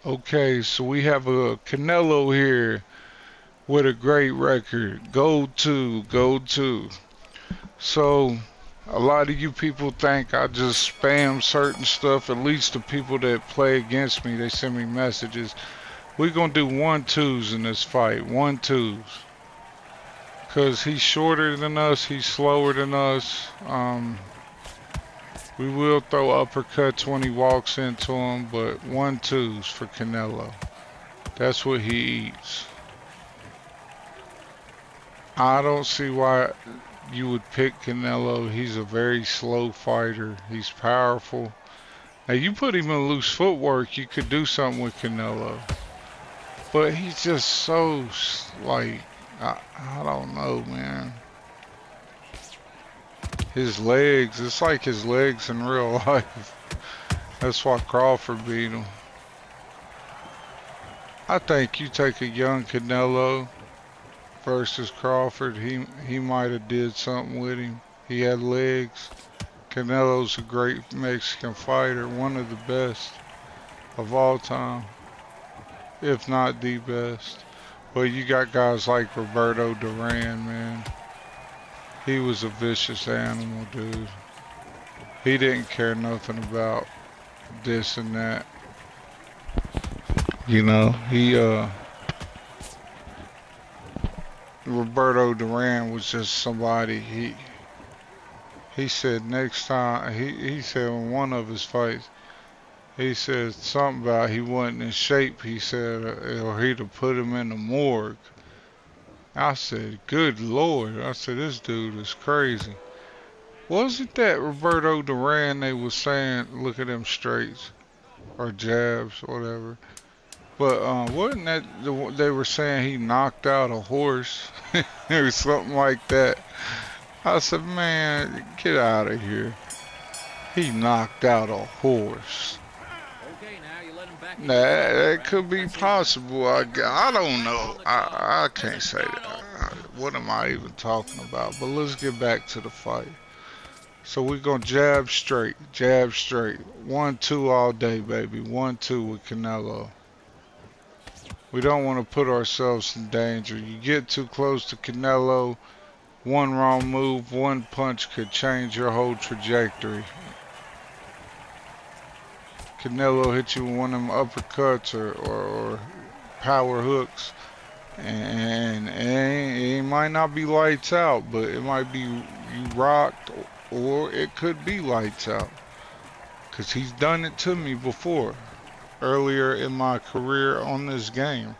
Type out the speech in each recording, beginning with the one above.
Okay, so we have a Canelo here with a great record. Go to. So, a lot of you people think I just spam certain stuff. At least the people that play against me, they send me messages. We're gonna do 1-2s in this fight. 1-2s. Cause he's shorter than us, he's slower than us. We will throw uppercuts when he walks into him, but 1-2s for Canelo. That's what he eats. I don't see why you would pick Canelo. He's a very slow fighter. He's powerful. Now you put him in loose footwork, you could do something with Canelo. But he's just so like I don't know, man. His legs, it's like his legs in real life. That's why Crawford beat him. I think you take a young Canelo versus Crawford. He might have did something with him. He had legs. Canelo's a great Mexican fighter, one of the best of all time, if not the best. But you got guys like Roberto Duran, man. He was a vicious animal, dude. He didn't care nothing about this and that. You know, Roberto Duran was just somebody. He said next time he said in one of his fights, he said something about he wasn't in shape. He said or he'd have put him in the morgue. I said, good Lord. I said, this dude is crazy. Wasn't that Roberto Duran they was saying, look at them straights or jabs, whatever. But wasn't that they were saying he knocked out a horse or something like that? I said, man, get out of here. He knocked out a horse. Nah, that could be possible. I don't know. I can't say that. What am I even talking about? But let's get back to the fight. So we're going to jab straight, jab straight. 1-2 all day, baby. 1-2 with Canelo. We don't want to put ourselves in danger. You get too close to Canelo, one wrong move, one punch could change your whole trajectory. Canelo hit you with one of them uppercuts or power hooks, and it might not be lights out, but it might be you rocked, or it could be lights out. Because he's done it to me before, earlier in my career on this game.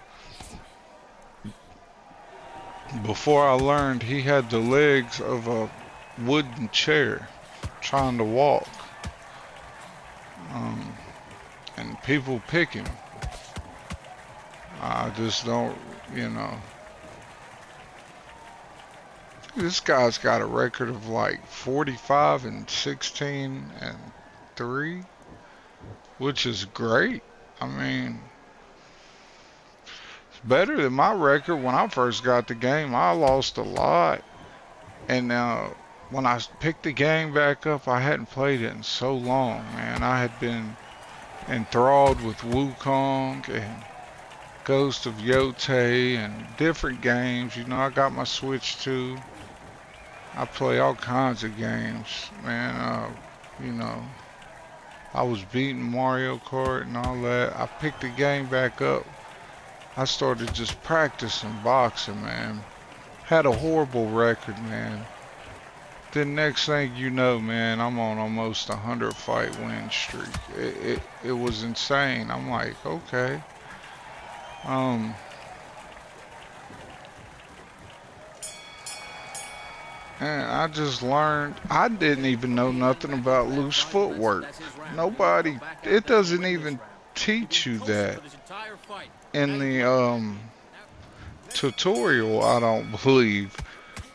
Before I learned he had the legs of a wooden chair trying to walk. Um, and people pick him. I just don't, you know. This guy's got a record of like 45 and 16 and 3, which is great. I mean, it's better than my record when I first got the game. I lost a lot. And when I picked the game back up, I hadn't played it in so long, man. I had been enthralled with Wukong and Ghost of Yote and different games. You know, I got my Switch too. I play all kinds of games, man. You know, I was beating Mario Kart and all that. I picked the game back up. I started just practicing boxing, man. Had a horrible record, man. Then next thing you know, man, I'm on almost 100 fight win streak. It was insane. I'm like, okay. Um, and I just learned. I didn't even know nothing about loose footwork. Nobody. It doesn't even teach you that in the tutorial. I don't believe.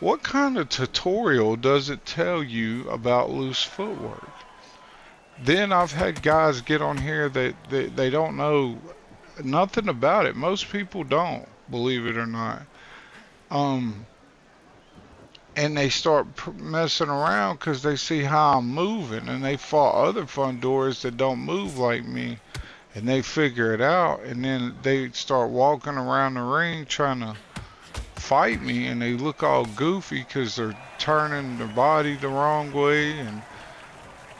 What kind of tutorial does it tell you about loose footwork? Then I've had guys get on here that they don't know nothing about it. Most people don't, believe it or not. Um, and they start messing around because they see how I'm moving, and they fought other fun doors that don't move like me, and they figure it out, and then they start walking around the ring trying to fight me, and they look all goofy because they're turning their body the wrong way. And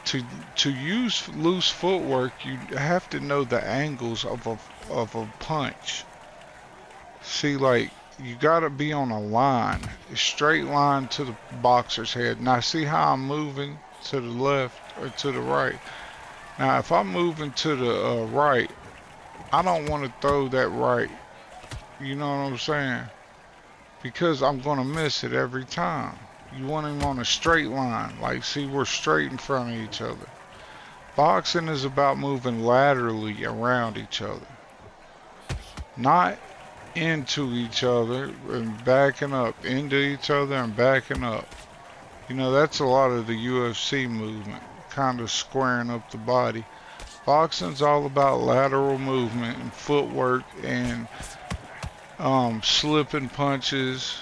to to use loose footwork, you have to know the angles of a punch. See, like, you gotta be on a line, a straight line to the boxer's head. Now, see how I'm moving to the left or to the right? Now, if I'm moving to the right, I don't want to throw that right. You know what I'm saying? Because I'm gonna miss it every time. You want him on a straight line. Like, see, we're straight in front of each other. Boxing is about moving laterally around each other, not into each other and backing up, into each other and backing up. You know, that's a lot of the UFC movement, kind of squaring up the body. Boxing's all about lateral movement and footwork and slipping punches.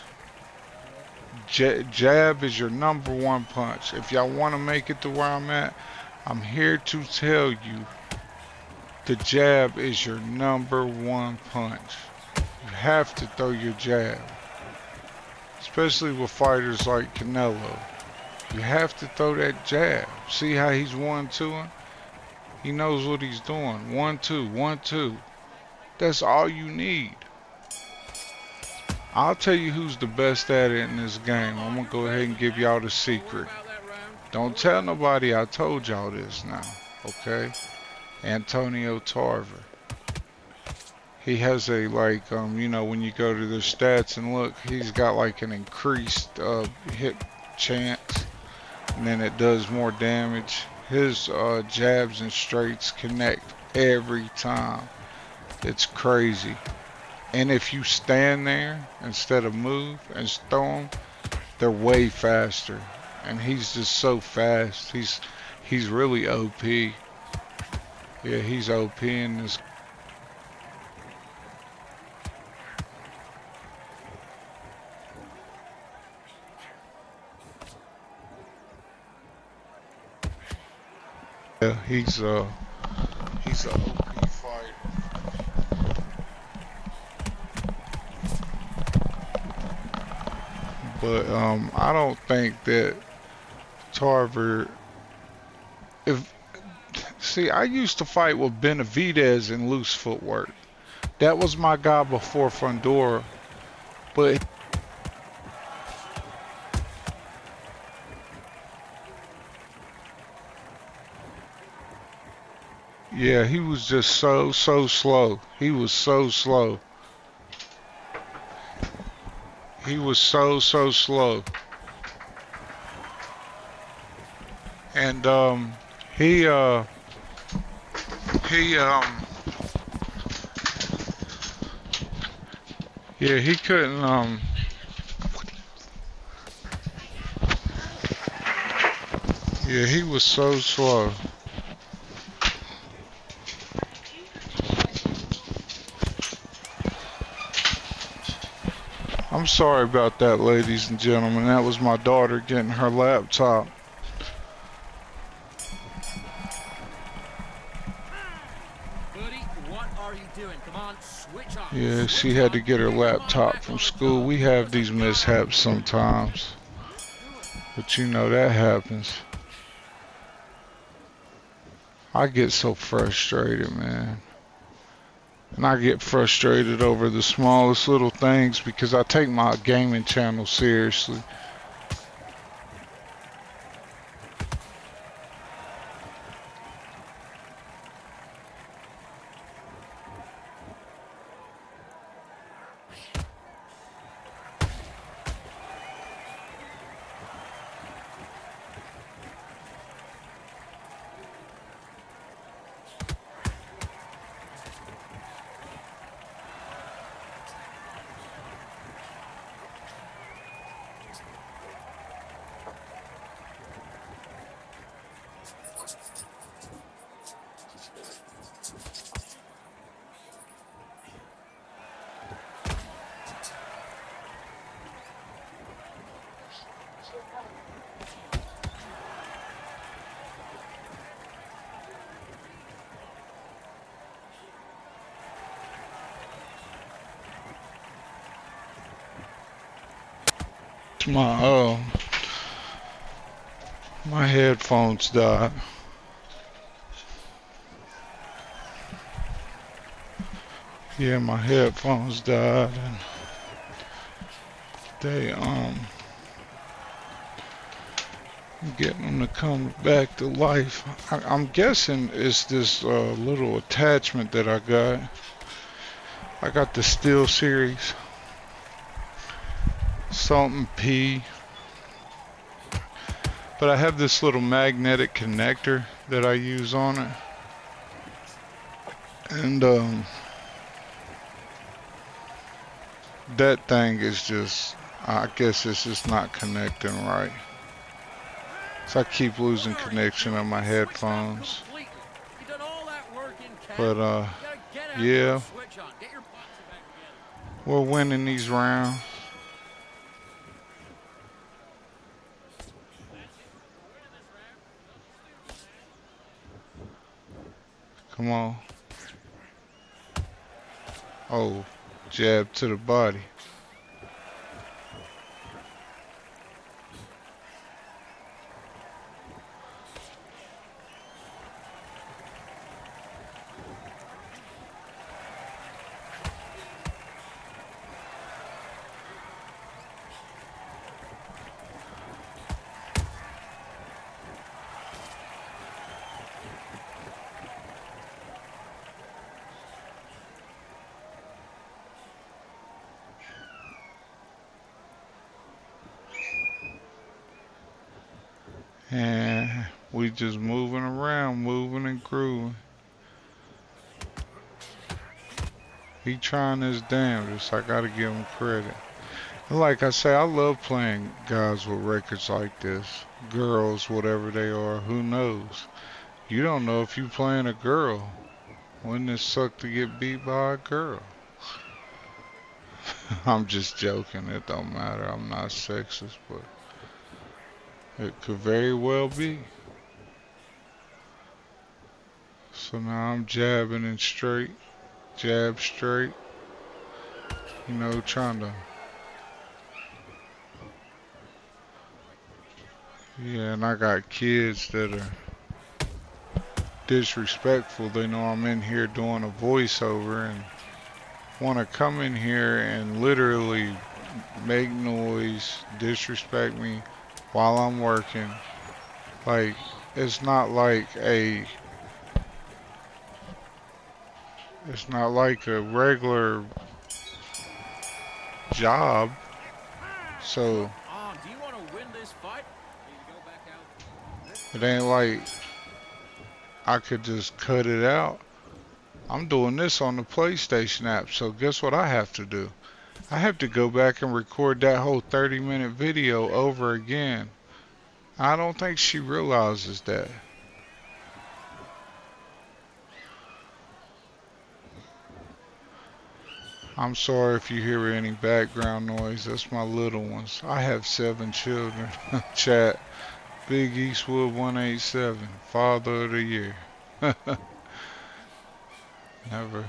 Jab is your number one punch. If y'all want to make it to where I'm at, I'm here to tell you the jab is your number one punch. You have to throw your jab, especially with fighters like Canelo. You have to throw that jab. See how he's 1-2ing? He knows what he's doing. 1-2, 1-2. That's all you need. I'll tell you who's the best at it in this game. I'm gonna go ahead and give y'all the secret. Don't tell nobody I told y'all this now, okay? Antonio Tarver. He has a, like, you know, when you go to the stats and look, he's got like an increased hit chance, and then it does more damage. His jabs and straights connect every time. It's crazy. And if you stand there instead of move and throw them, they're way faster. And he's just so fast. He's really OP. Yeah, he's OP in this. Yeah, he's a OP fighter. But I don't think that Tarver. If see, I used to fight with Benavidez in loose footwork. That was my guy before Fundora. But yeah, he was just so slow. He was so slow. He was so slow. And he uh he yeah, he couldn't yeah, he was so slow. I'm sorry about that, ladies and gentlemen. That was my daughter getting her laptop. Buddy, what are you doing? Come on, switch on. Yeah, she Switch had on. to get her Put your mind laptop back from on the school. job. We have Let's these go. mishaps sometimes, but you know that happens. I get so frustrated, man. And I get frustrated over the smallest little things because I take my gaming channel seriously. My my headphones died. Yeah, my headphones died and they getting them to come back to life. I'm guessing it's this little attachment that I got. I got the Steel Series, something P, but I have this little magnetic connector that I use on it, and that thing is just, I guess it's just not connecting right. So I keep What losing are you connection on doing? my Switch it off headphones. completely. You done all that work in But Canada. You gotta get out there and yeah, switch on. Get your boxing back together. we're winning these rounds. That's it. We're winning this round. Nothing stupid, man. Come on. Oh, jab to the body. And we just moving around, moving and grooving. He trying his damnedest. I gotta give him credit. And like I say, I love playing guys with records like this. Girls, whatever they are, who knows? You don't know if you playing a girl. Wouldn't it suck to get beat by a girl? I'm just joking. It don't matter. I'm not sexist, but it could very well be. So now I'm jabbing and straight, jab straight, trying to. Yeah, and I got kids that are disrespectful. They know I'm in here doing a voiceover and want to come in here and literally make noise, disrespect me while I'm working. Like, it's not like a it's not like a regular job. Come So on. Do you want to win this fight? Need to go back out. it ain't like I could just cut it out. I'm doing this on the PlayStation app. So guess what I have to do? I have to go back and record that whole 30-minute video over again. I don't think she realizes that. I'm sorry if you hear any background noise. That's my little ones. I have 7 children. Chat. Big Eastwood 187. Father of the year. Never,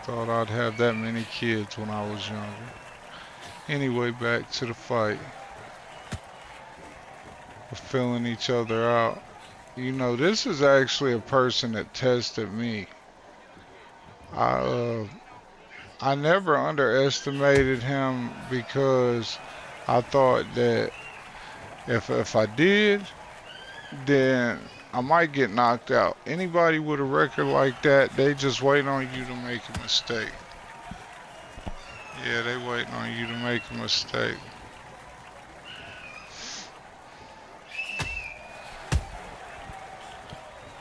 thought I'd have that many kids when I was younger. Anyway, back to the fight. We're filling each other out. This is actually a person that tested me. I I never underestimated him because I thought that if I did, then I might get knocked out. Anybody with a record like that, they just wait on you to make a mistake. Yeah, they waiting on you to make a mistake.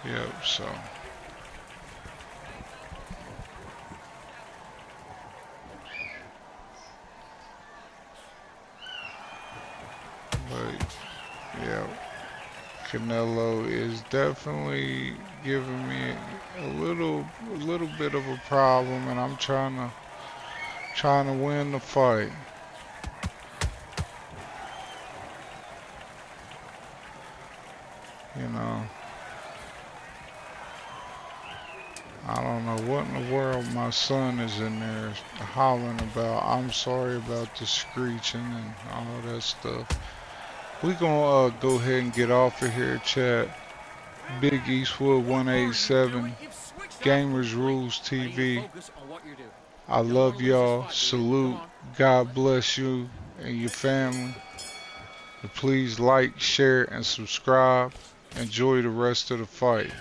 Yep, so. But, yeah, Canelo is definitely giving me a little bit of a problem, and I'm trying to win the fight. You know, I don't don't know what in the world my son is in there hollering about. I'm sorry about the screeching and all that stuff. We gonna go ahead and get off of here, chat. Big Eastwood What are you doing? 187, You've switched off Gamers completely. Rules I need you to TV. focus on what you're doing. I Don't want love to lose this y'all. fight, dude. Come Salute. on. God bless you and your family. And please like, share, and subscribe. Enjoy the rest of the fight.